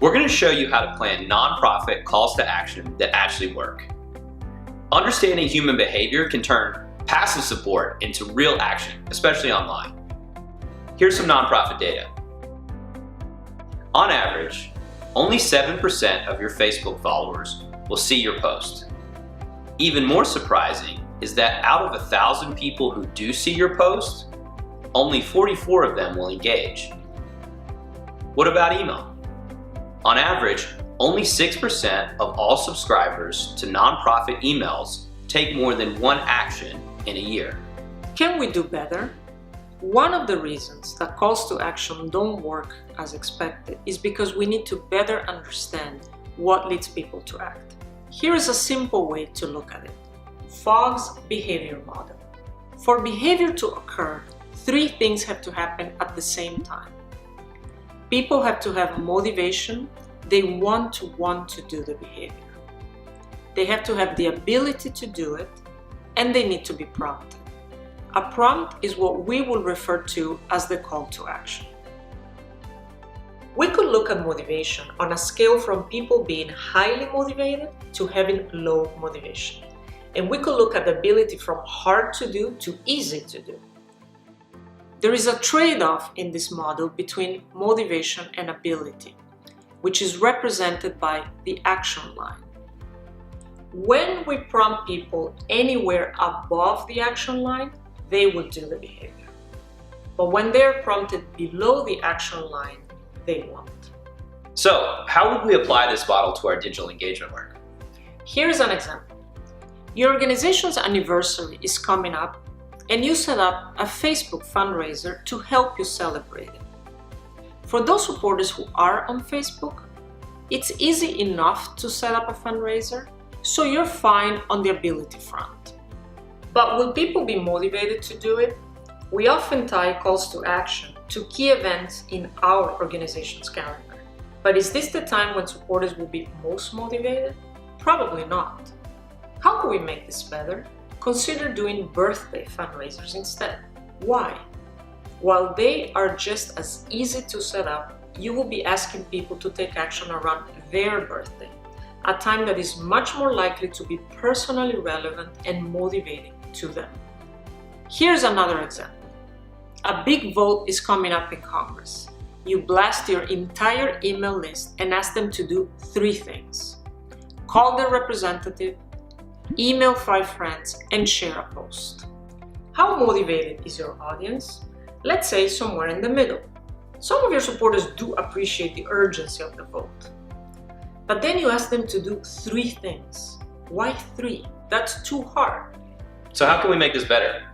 We're going to show you how to plan nonprofit calls to action that actually work. Understanding human behavior can turn passive support into real action, especially online. Here's some nonprofit data. On average, only 7% of your Facebook followers will see your post. Even more surprising is that out of 1,000 people who do see your post, only 44 of them will engage. What about email? On average, only 6% of all subscribers to nonprofit emails take more than one action in a year. Can we do better? One of the reasons that calls to action don't work as expected is because we need to better understand what leads people to act. Here is a simple way to look at it. Fogg's Behavior Model. For behavior to occur, 3 things have to happen at the same time. People have to have motivation. They want to do the behavior. They have to have the ability to do it, and they need to be prompted. A prompt is what we will refer to as the call to action. We could look at motivation on a scale from people being highly motivated to having low motivation. And we could look at the ability from hard to do to easy to do. There is a trade-off in this model between motivation and ability, which is represented by the action line. When we prompt people anywhere above the action line, they will do the behavior. But when they're prompted below the action line, they won't. So, how would we apply this model to our digital engagement work? Here's an example. Your organization's anniversary is coming up, and you set up a Facebook fundraiser to help you celebrate it. For those supporters who are on Facebook, it's easy enough to set up a fundraiser, so you're fine on the ability front. But will people be motivated to do it? We often tie calls to action to key events in our organization's calendar. But is this the time when supporters will be most motivated? Probably not. How can we make this better? Consider doing birthday fundraisers instead. Why? While they are just as easy to set up, you will be asking people to take action around their birthday, a time that is much more likely to be personally relevant and motivating to them. Here's another example. A big vote is coming up in Congress. You blast your entire email list and ask them to do 3 things. Call their representative, email 5 friends, and share a post. How motivated is your audience? Let's say somewhere in the middle. Some of your supporters do appreciate the urgency of the vote. But then you ask them to do 3 things. Why 3? That's too hard. So how can we make this better?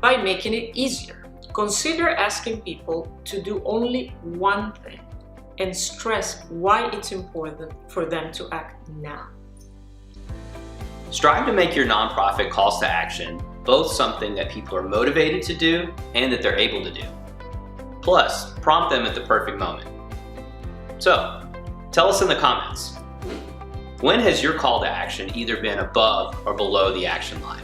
By making it easier. Consider asking people to do only 1 thing and stress why it's important for them to act now. Strive to make your nonprofit calls to action both something that people are motivated to do and that they're able to do. Plus, prompt them at the perfect moment. So, tell us in the comments, when has your call to action either been above or below the action line?